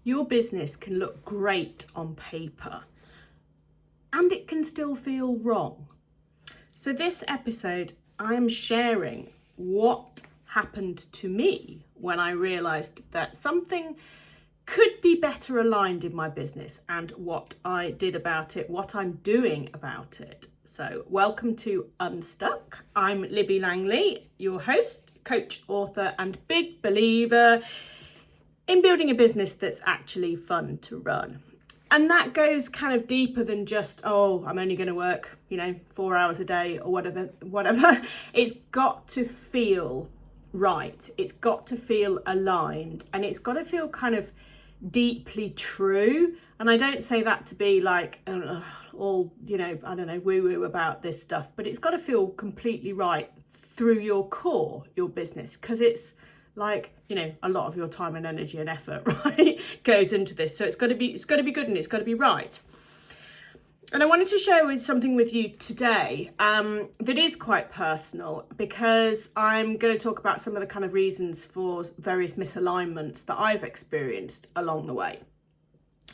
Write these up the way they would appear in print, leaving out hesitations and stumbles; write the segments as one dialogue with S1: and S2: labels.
S1: Your business can look great on paper and it can still feel wrong. So this episode, I'm sharing what happened to me when I realized that something could be better aligned in my business and what I did about it, what I'm doing about it. So welcome to Unstuck. I'm Libby Langley, your host, coach, author, and big believer in building a business that's actually fun to run. And that goes kind of deeper than just, oh, I'm only going to work, 4 hours a day or whatever. It's got to feel right. It's got to feel aligned, and it's got to feel kind of deeply true. And I don't say that to be like all, woo-woo about this stuff, but it's got to feel completely right through your core, your business, because it's like, a lot of your time and energy and effort, right, goes into this. So it's got to be good and it's got to be right. And I wanted to share something with you today that is quite personal, because I'm going to talk about some of the kind of reasons for various misalignments that I've experienced along the way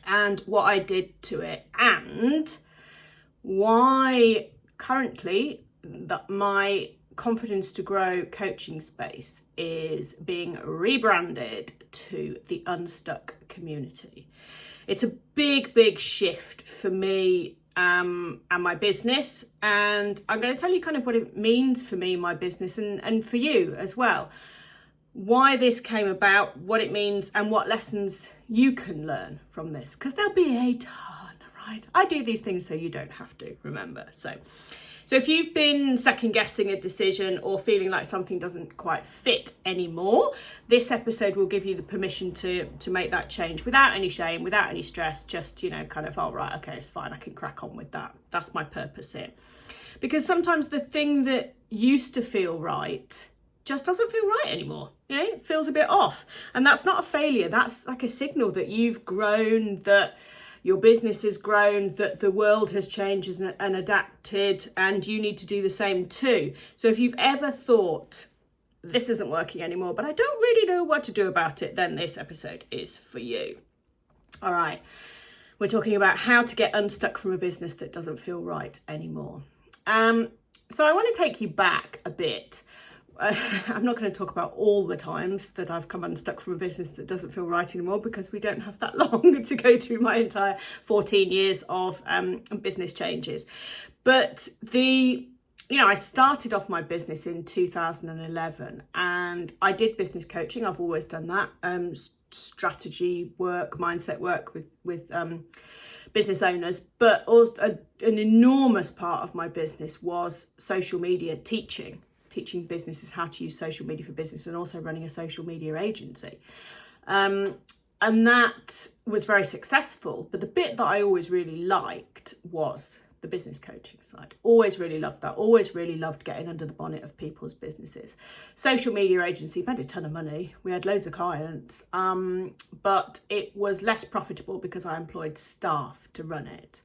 S1: and what I did to it, and why currently that my Confidence to Grow coaching space is being rebranded to the Unstuck Community. It's a big shift for me and my business, and I'm going to tell you kind of what it means for me, my business, and for you as well. Why this came about, what it means, and what lessons you can learn from this, because there'll be a ton, right? I do these things so you don't have to, remember. So if you've been second guessing a decision or feeling like something doesn't quite fit anymore, this episode will give you the permission to make that change without any shame, without any stress, just, kind of, oh, right, okay, it's fine, I can crack on with that. That's my purpose here. Because sometimes the thing that used to feel right just doesn't feel right anymore. It feels a bit off. And that's not a failure. That's like a signal that you've grown, that your business has grown, that the world has changed and adapted, and you need to do the same too. So if you've ever thought, this isn't working anymore, but I don't really know what to do about it, then this episode is for you. All right. We're talking about how to get unstuck from a business that doesn't feel right anymore. So I want to take you back a bit. I'm not going to talk about all the times that I've come unstuck from a business that doesn't feel right anymore, because we don't have that long to go through my entire 14 years of business changes. But I started off my business in 2011, and I did business coaching. I've always done that, strategy work, mindset work with business owners. But also an enormous part of my business was social media teaching businesses how to use social media for business, and also running a social media agency. And that was very successful. But the bit that I always really liked was the business coaching side. Always really loved that. Always really loved getting under the bonnet of people's businesses. Social media agency made a ton of money. We had loads of clients, but it was less profitable because I employed staff to run it.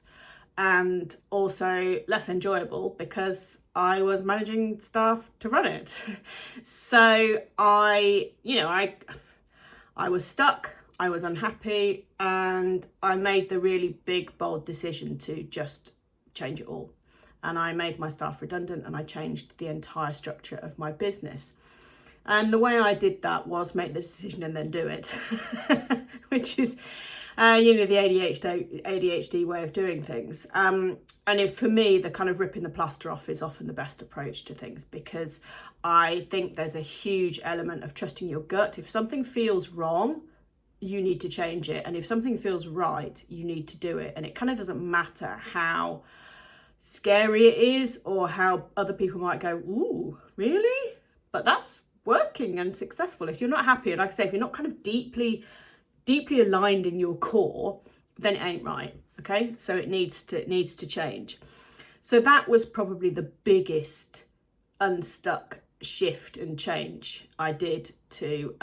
S1: And also less enjoyable because I was managing staff to run it. So I was stuck, I was unhappy, and I made the really big, bold decision to just change it all. And I made my staff redundant, and I changed the entire structure of my business. And the way I did that was make the decision and then do it, which is the ADHD way of doing things. And for me, the kind of ripping the plaster off is often the best approach to things, because I think there's a huge element of trusting your gut. If something feels wrong, you need to change it. And if something feels right, you need to do it. And it kind of doesn't matter how scary it is or how other people might go, ooh, really? But that's working and successful. If you're not happy, and like I say, if you're not kind of deeply aligned in your core, then it ain't right. Okay, so it needs to change. So that was probably the biggest unstuck shift and change I did to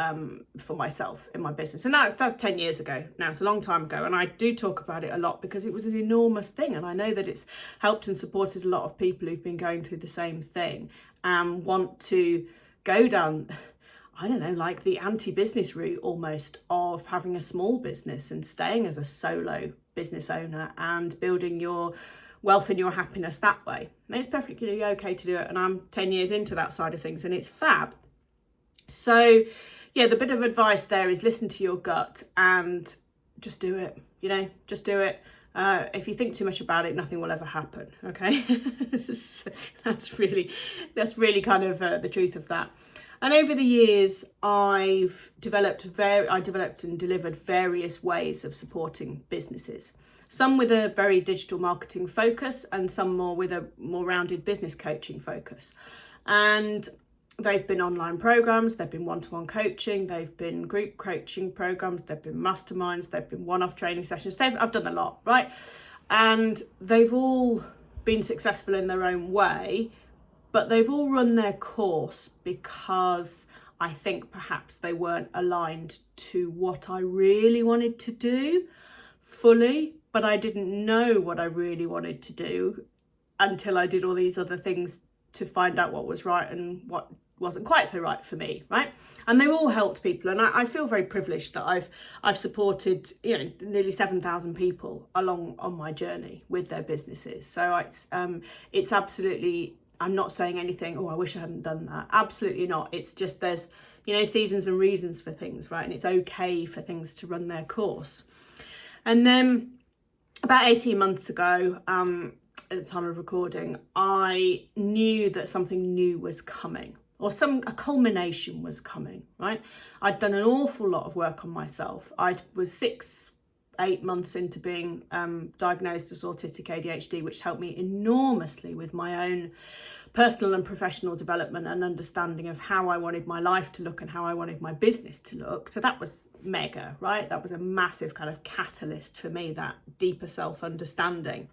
S1: for myself in my business. And that's 10 years ago now. It's a long time ago, and I do talk about it a lot because it was an enormous thing, and I know that it's helped and supported a lot of people who've been going through the same thing and want to go down. I don't know, like the anti-business route almost of having a small business and staying as a solo business owner and building your wealth and your happiness that way. And it's perfectly okay to do it. And I'm 10 years into that side of things and it's fab. So yeah, the bit of advice there is listen to your gut and just do it, just do it. If you think too much about it, nothing will ever happen. Okay. So that's really kind of the truth of that. And over the years, I developed and delivered various ways of supporting businesses. Some with a very digital marketing focus and some more with a more rounded business coaching focus. And they've been online programs, they've been one-to-one coaching, they've been group coaching programs, they've been masterminds, they've been one-off training sessions. I've done a lot, right? And they've all been successful in their own way, but they've all run their course because I think perhaps they weren't aligned to what I really wanted to do fully, but I didn't know what I really wanted to do until I did all these other things to find out what was right and what wasn't quite so right for me, right? And they've all helped people, and I feel very privileged that I've supported nearly 7,000 people along on my journey with their businesses. So it's absolutely, I'm not saying anything, oh, I wish I hadn't done that. Absolutely not. It's just there's seasons and reasons for things, right? And it's okay for things to run their course. And then about 18 months ago, at the time of recording, I knew that something new was coming, or a culmination was coming, right? I'd done an awful lot of work on myself. I was 6-8 months into being diagnosed as autistic ADHD, which helped me enormously with my own personal and professional development and understanding of how I wanted my life to look and how I wanted my business to look. So that was mega, right? That was a massive kind of catalyst for me, that deeper self-understanding.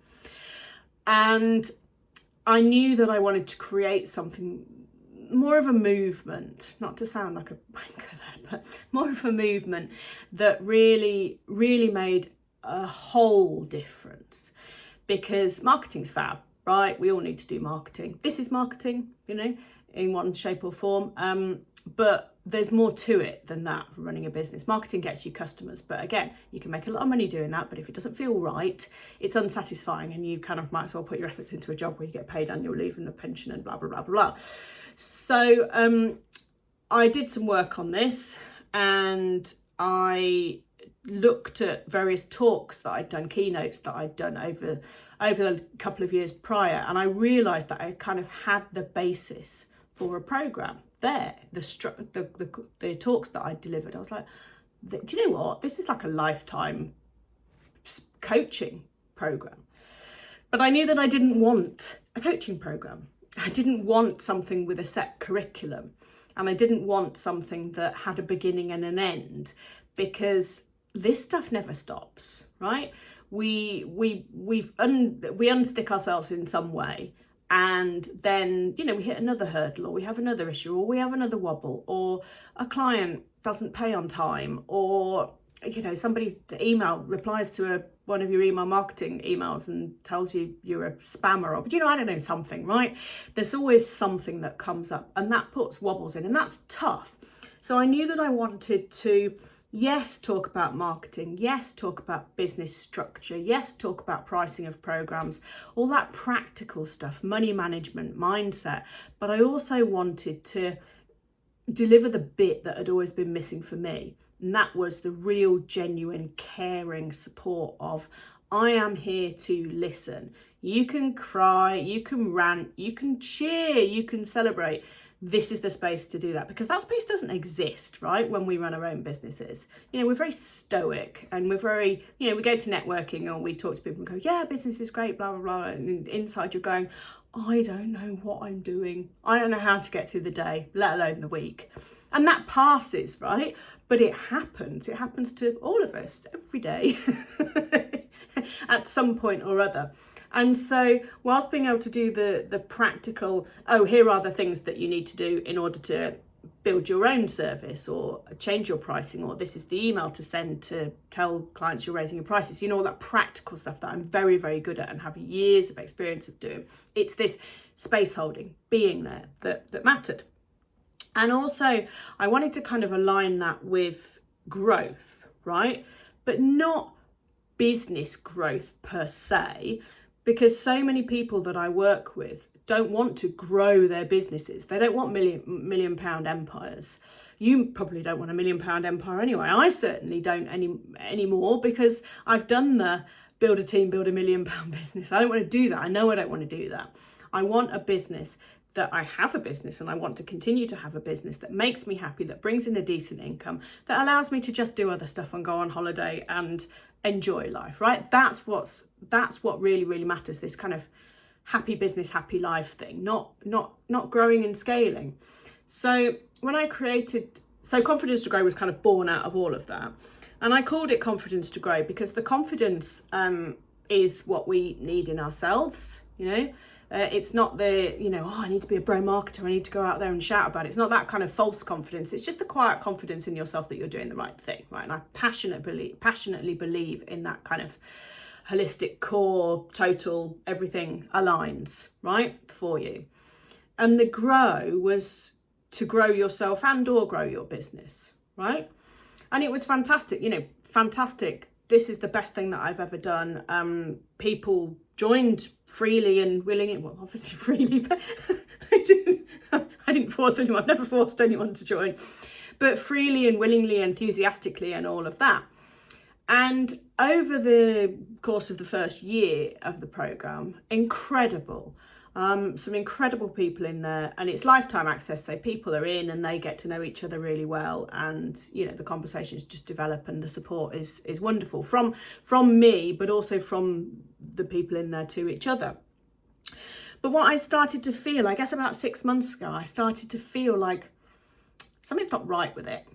S1: And I knew that I wanted to create something more of a movement, not to sound like a wanker there, but more of a movement that really, really made a whole difference. Because marketing's fab, right? We all need to do marketing. This is marketing, in one shape or form. But there's more to it than that for running a business. Marketing gets you customers, but again, you can make a lot of money doing that, but if it doesn't feel right, it's unsatisfying, and you kind of might as well put your efforts into a job where you get paid annual leave and a pension and blah, blah, blah, blah. So I did some work on this, and I looked at various talks that I'd done, keynotes that I'd done over a couple of years prior, and I realised that I kind of had the basis for a program there. The talks that I delivered, I was like, do you know what? This is like a lifetime coaching program. But I knew that I didn't want a coaching program. I didn't want something with a set curriculum, and I didn't want something that had a beginning and an end, because this stuff never stops, right? We unstick ourselves in some way, and then we hit another hurdle, or we have another issue, or we have another wobble, or a client doesn't pay on time, or somebody's email replies to one of your email marketing emails and tells you you're a spammer, or I don't know, something, right? There's always something that comes up, and that puts wobbles in, and that's tough. So I knew that I wanted to, yes, talk about marketing, yes, talk about business structure, yes, talk about pricing of programs, all that practical stuff, money management, mindset. But I also wanted to deliver the bit that had always been missing for me. And that was the real, genuine, caring support of, I am here to listen. You can cry, you can rant, you can cheer, you can celebrate. This is the space to do that, because that space doesn't exist, right? When we run our own businesses, we're very stoic, and we're very, we go to networking, or we talk to people and go, yeah, business is great, blah, blah, blah. And inside you're going, I don't know what I'm doing. I don't know how to get through the day, let alone the week. And that passes, right? But it happens. It happens to all of us every day at some point or other. And so whilst being able to do the practical, here are the things that you need to do in order to build your own service, or change your pricing, or this is the email to send to tell clients you're raising your prices, all that practical stuff that I'm very, very good at and have years of experience of doing. It's this space holding, being there, that mattered. And also I wanted to kind of align that with growth, right? But not business growth per se, because so many people that I work with don't want to grow their businesses. They don't want million pound empires. You probably don't want a £1 million empire anyway. I certainly don't anymore, because I've done the build a team, build £1 million business. I don't want to do that. I know I don't want to do that. I want a business that I have a business, and I want to continue to have a business that makes me happy, that brings in a decent income, that allows me to just do other stuff and go on holiday and enjoy life, right? That's what really, really matters. This kind of happy business, happy life thing, not growing and scaling. So when I created, so Confidence to Grow was kind of born out of all of that. And I called it Confidence to Grow because the confidence is what we need in ourselves, you know. It's not the, you know, oh, I need to be a bro marketer, I need to go out there and shout about it. It's not that kind of false confidence. It's just the quiet confidence in yourself that you're doing the right thing, right? And I passionately believe in that kind of holistic core, total, everything aligns, right, for you. And the grow was to grow yourself and or grow your business, right? And it was fantastic, you know, fantastic. This is the best thing that I've ever done. People joined freely and willingly, well, obviously freely, but I didn't force anyone. I've never forced anyone to join, but freely and willingly, enthusiastically, and all of that. And over the course of the first year of the program, incredible. Some incredible people in there, and it's lifetime access, so people are in and they get to know each other really well, and you know, the conversations just develop and the support is wonderful from me, but also from the people in there to each other. But what I started to feel, I guess about 6 months ago, I started to feel like something's not right with it,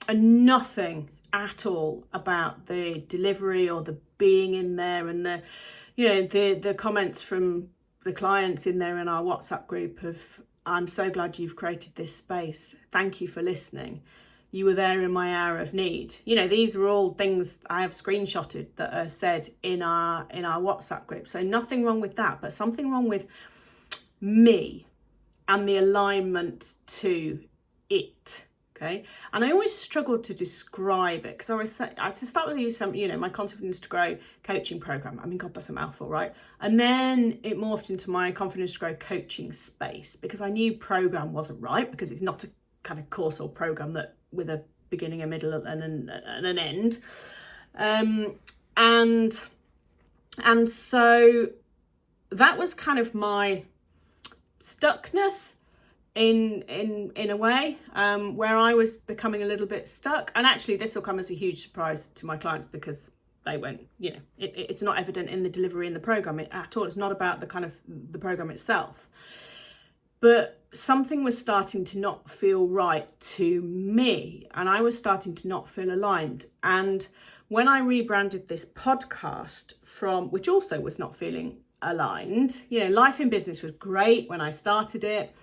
S1: and nothing at all about the delivery or the being in there, and the, you know, the comments from the clients in there in our WhatsApp group of, I'm so glad you've created this space. Thank you for listening. You were there in my hour of need. You know, these are all things I have screenshotted that are said in our WhatsApp group. So nothing wrong with that, but something wrong with me and the alignment to it. Okay, and I always struggled to describe it, because I always say, to start with, use some, you know, my Confidence to Grow coaching program. I mean, God, that's a mouthful, right? And then it morphed into my Confidence to Grow coaching space, because I knew program wasn't right, because it's not a kind of course or program that with a beginning, a middle, and an end. And so that was kind of my stuckness. In a way, where I was becoming a little bit stuck. And actually this will come as a huge surprise to my clients, because they won't, you know, it's not evident in the delivery in the program at all. It's not about the kind of the program itself, but something was starting to not feel right to me, and I was starting to not feel aligned. And when I rebranded this podcast from, which also was not feeling aligned, you know, Life in Business was great when I started it.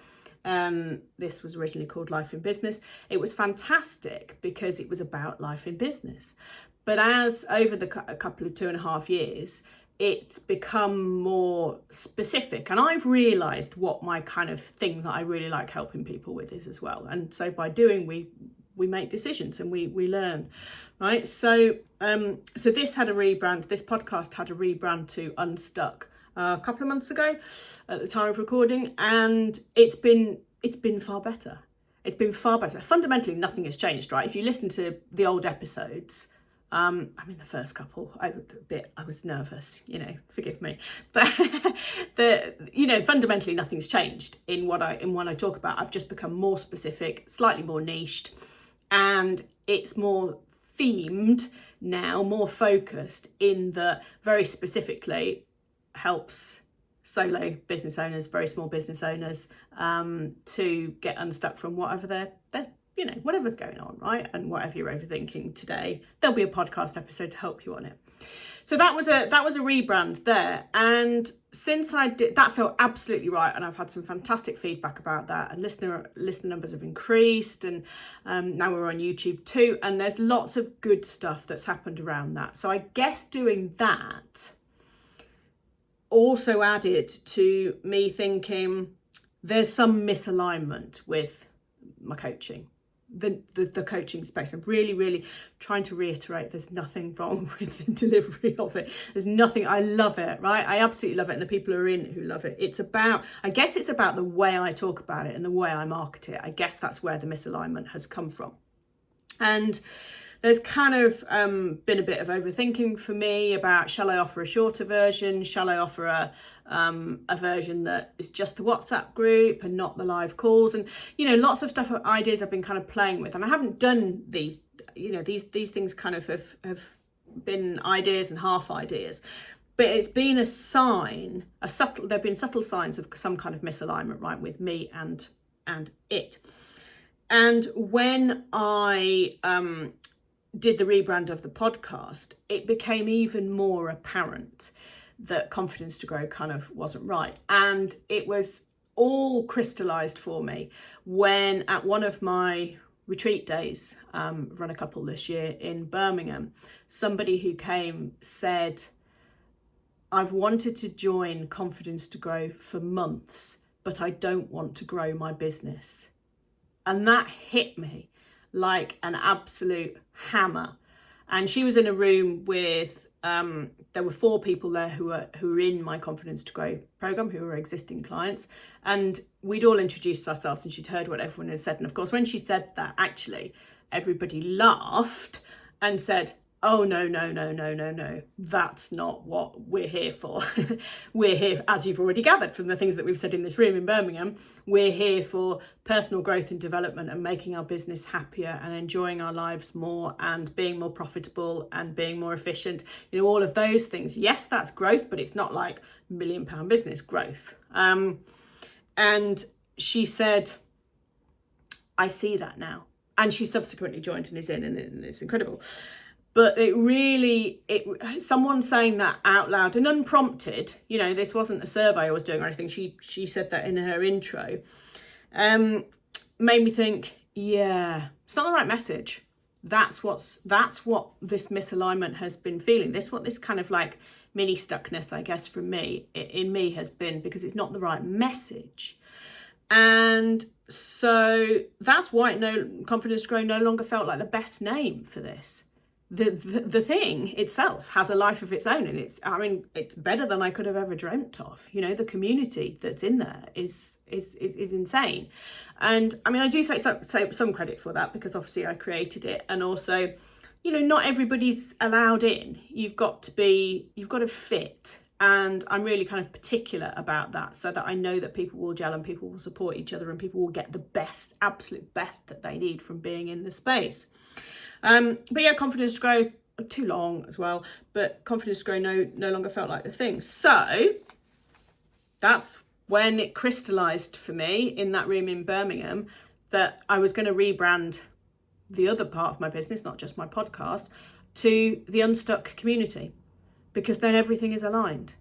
S1: This was originally called Life in Business. It was fantastic because it was about life in business. But as over the couple of 2.5 years, it's become more specific. And I've realised what my kind of thing that I really like helping people with is as well. And so by doing, we make decisions and we learn, right? So this had a rebrand. This podcast had a rebrand to Unstuck a couple of months ago at the time of recording, and it's been far better. It's been far better. Fundamentally, nothing has changed, right? If you listen to the old episodes, I mean, the first couple, I was nervous, you know, forgive me, but you know, fundamentally nothing's changed in what I talk about. I've just become more specific, slightly more niched, and it's more themed now, more focused in the very specifically helps solo business owners, very small business owners, to get unstuck from whatever they're you know, whatever's going on, right? And whatever you're overthinking today, there'll be a podcast episode to help you on it. So that was a rebrand there. And since I did, that felt absolutely right. And I've had some fantastic feedback about that. And listener numbers have increased. And now we're on YouTube too. And there's lots of good stuff that's happened around that. So I guess doing that also added to me thinking there's some misalignment with my coaching, the coaching space. I'm really trying to reiterate there's nothing wrong with the delivery of it. There's nothing. I love it, right? I absolutely love it, and the people who are in it who love it. It's about, I guess it's about the way I talk about it and the way I market it. I guess that's where the misalignment has come from. And there's kind of been a bit of overthinking for me about, shall I offer a shorter version? Shall I offer a version that is just the WhatsApp group and not the live calls? And, you know, lots of stuff, ideas I've been kind of playing with. And I haven't done these, you know, these things kind of have been ideas and half ideas. But it's been a sign, there have been subtle signs of some kind of misalignment, right, with me and it. And when I did the rebrand of the podcast, it became even more apparent that Confidence to Grow kind of wasn't right. And it was all crystallized for me when at one of my retreat days, run a couple this year in Birmingham, somebody who came said, I've wanted to join Confidence to Grow for months, but I don't want to grow my business. And that hit me like an absolute hammer. And she was in a room with, there were 4 people there who were in my Confidence to Grow program, who were existing clients. And we'd all introduced ourselves and she'd heard what everyone had said. And of course, when she said that, actually, everybody laughed and said, oh, no, that's not what we're here for. We're here, as you've already gathered from the things that we've said in this room in Birmingham, we're here for personal growth and development and making our business happier and enjoying our lives more and being more profitable and being more efficient. You know, all of those things. Yes, that's growth, but it's not like £1 million business growth. And she said, I see that now. And she subsequently joined and is in, and it's incredible. But someone saying that out loud and unprompted, you know, this wasn't a survey I was doing or anything. She said that in her intro, made me think, yeah, it's not the right message. That's what this misalignment has been feeling. What this kind of like mini stuckness, I guess, from me, in me has been, because it's not the right message. And so that's why Confidence to Grow no longer felt like the best name for this. The thing itself has a life of its own, and it's better than I could have ever dreamt of. You know, the community that's in there is insane. And I mean, I do say some credit for that, because obviously I created it, and also, you know, not everybody's allowed in. You've got to fit. And I'm really kind of particular about that, so that I know that people will gel and people will support each other and people will get the best, absolute best that they need from being in the space. But yeah, Confidence to Grow, too long as well, but Confidence to Grow no longer felt like the thing. So that's when it crystallized for me in that room in Birmingham that I was going to rebrand the other part of my business, not just my podcast, to the Unstuck Community, because then everything is aligned.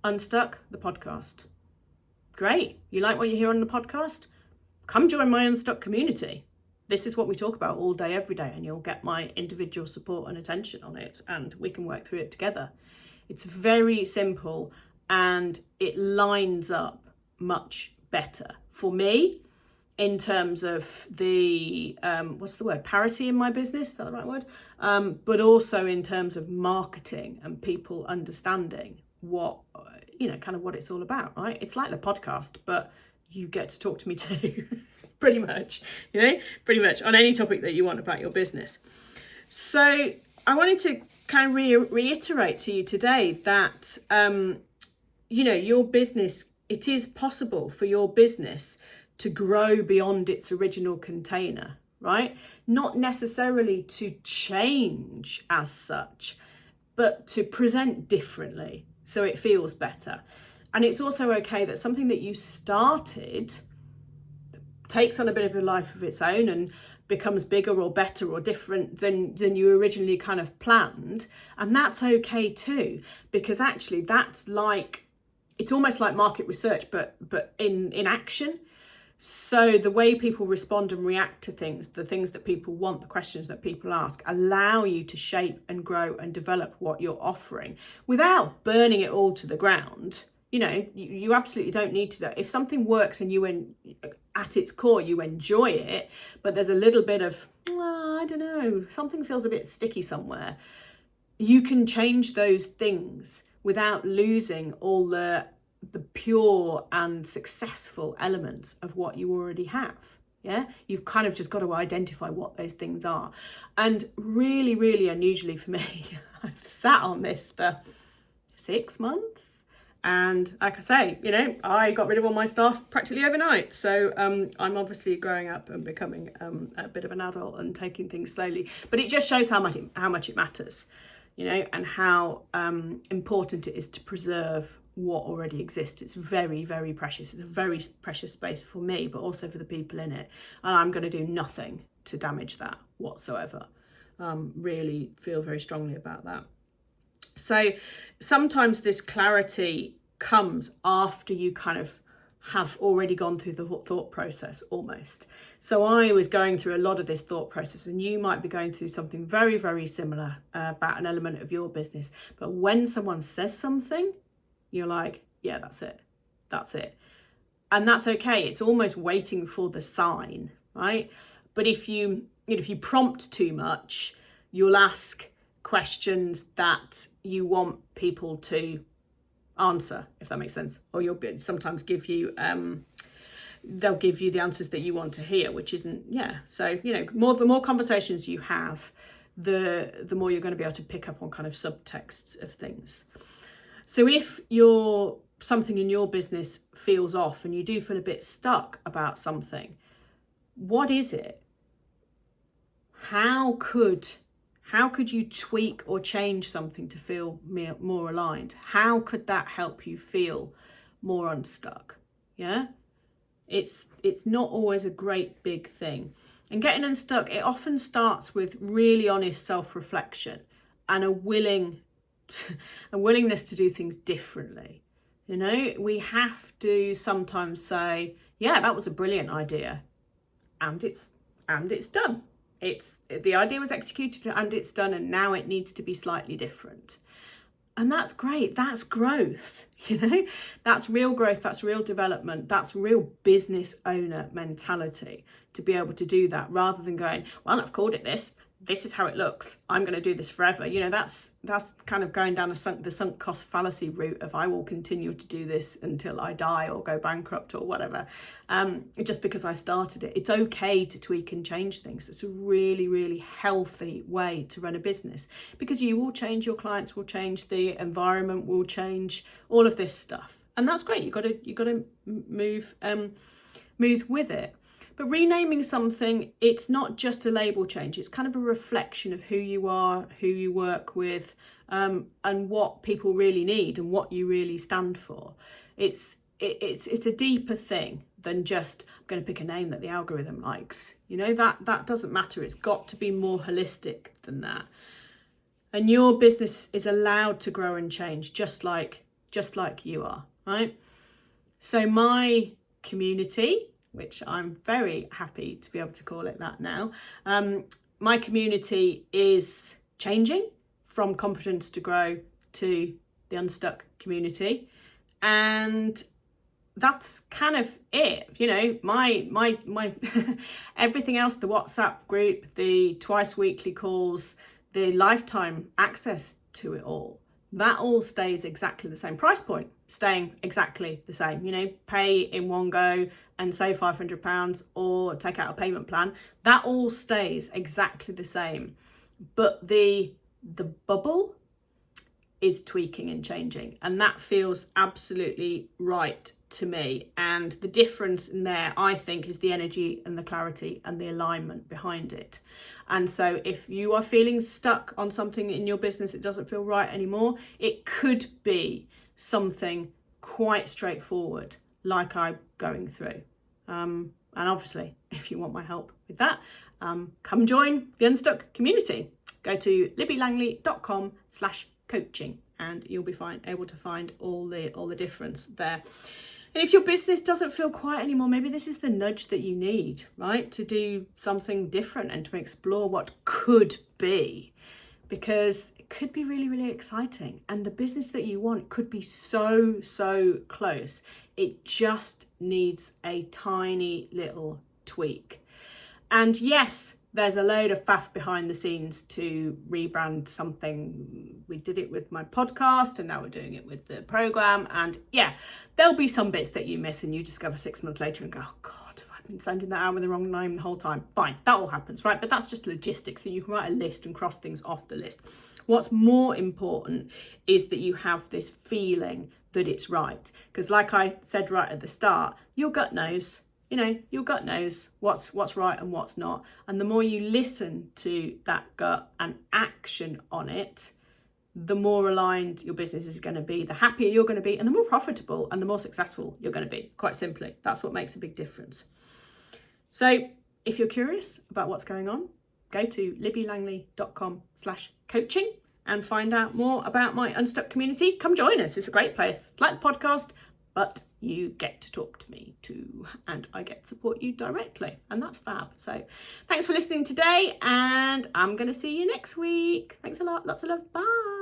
S1: Unstuck, the podcast. Great. You like what you hear on the podcast? Come join my Unstuck Community. This is what we talk about all day, every day, and you'll get my individual support and attention on it, and we can work through it together. It's very simple, and it lines up much better for me in terms of the, parity in my business, is that the right word? But also in terms of marketing and people understanding what, kind of what it's all about, right? It's like the podcast, but you get to talk to me too. Pretty much on any topic that you want about your business. So I wanted to kind of reiterate to you today that, your business, it is possible for your business to grow beyond its original container, right? Not necessarily to change as such, but to present differently so it feels better. And it's also okay that something that you started takes on a bit of a life of its own and becomes bigger or better or different than you originally kind of planned. And that's okay too, because actually it's almost like market research, but in action. So the way people respond and react to things, the things that people want, the questions that people ask, allow you to shape and grow and develop what you're offering without burning it all to the ground. you absolutely don't need to. If something works and at its core, you enjoy it, but there's a little bit of, I don't know, something feels a bit sticky somewhere, you can change those things without losing all the pure and successful elements of what you already have. Yeah, you've kind of just got to identify what those things are. And really, really unusually for me, I've sat on this for 6 months. And like I say, I got rid of all my stuff practically overnight. So I'm obviously growing up and becoming a bit of an adult and taking things slowly. But it just shows how much it matters, and how important it is to preserve what already exists. It's very, very precious. It's a very precious space for me, but also for the people in it. And I'm going to do nothing to damage that whatsoever. Really feel very strongly about that. So sometimes this clarity comes after you kind of have already gone through the thought process almost. So I was going through a lot of this thought process, and you might be going through something very, very similar about an element of your business. But when someone says something, you're like, yeah, that's it. And that's okay. It's almost waiting for the sign, right? But if you prompt too much, you'll ask questions that you want people to answer, if that makes sense. Or you'll sometimes they'll give you the answers that you want to hear, which isn't, So, the more conversations you have, the more you're going to be able to pick up on kind of subtexts of things. So if something in your business feels off and you do feel a bit stuck about something, what is it? How could you tweak or change something to feel more aligned? How could that help you feel more unstuck? Yeah, it's not always a great big thing. And getting unstuck, it often starts with really honest self-reflection and a willingness to do things differently. We have to sometimes say, yeah, that was a brilliant idea, and it's done. The idea was executed and it's done, and now it needs to be slightly different. And that's great. That's growth, that's real growth. That's real development. That's real business owner mentality to be able to do that, rather than going, well, I've called it this. This is how it looks. I'm going to do this forever. That's kind of going down the sunk cost fallacy route of I will continue to do this until I die or go bankrupt or whatever. Just because I started it. It's okay to tweak and change things. It's a really, really healthy way to run a business, because you will change, your clients will change, the environment will change, all of this stuff. And that's great. You've got to move with it. But renaming something, it's not just a label change. It's kind of a reflection of who you are, who you work with, and what people really need and what you really stand for. It's a deeper thing than just, I'm going to pick a name that the algorithm likes. That doesn't matter. It's got to be more holistic than that. And your business is allowed to grow and change, just like you are, right? So my community, which I'm very happy to be able to call it that now. My community is changing from Confidence to Grow to the Unstuck Community. And that's kind of it. My everything else, the WhatsApp group, the twice weekly calls, the lifetime access to it all, that all stays exactly the same. Price point staying exactly the same. Pay in one go and save £500 or take out a payment plan. That all stays exactly the same. But the bubble is tweaking and changing, and that feels absolutely right to me. And the difference in there, I think, is the energy and the clarity and the alignment behind it. And so if you are feeling stuck on something in your business, it doesn't feel right anymore, it could be something quite straightforward like I'm going through. And obviously, if you want my help with that, come join the Unstuck Community. Go to libbylangley.com/coaching and you'll be able to find all the difference there. And if your business doesn't feel quiet anymore, maybe this is the nudge that you need, right? To do something different and to explore what could be. because it could be really, really exciting. And the business that you want could be so, so close. It just needs a tiny little tweak. And yes, there's a load of faff behind the scenes to rebrand something. We did it with my podcast and now we're doing it with the program. And yeah, there'll be some bits that you miss and you discover 6 months later and go, oh God, I've been sending that out with the wrong name the whole time. Fine, that all happens, right? But that's just logistics. So you can write a list and cross things off the list. What's more important is that you have this feeling that it's right. Because like I said right at the start, your gut knows. Your gut knows what's right and what's not. And the more you listen to that gut and action on it, the more aligned your business is going to be, the happier you're going to be, and the more profitable and the more successful you're going to be. Quite simply, that's what makes a big difference. So if you're curious about what's going on, go to libbylangley.com/coaching and find out more about my Unstuck community. Come join us. It's a great place. It's like the podcast, but you get to talk to me too, and I get to support you directly, and that's fab. So thanks for listening today, and I'm going to see you next week. Thanks a lot. Lots of love. Bye.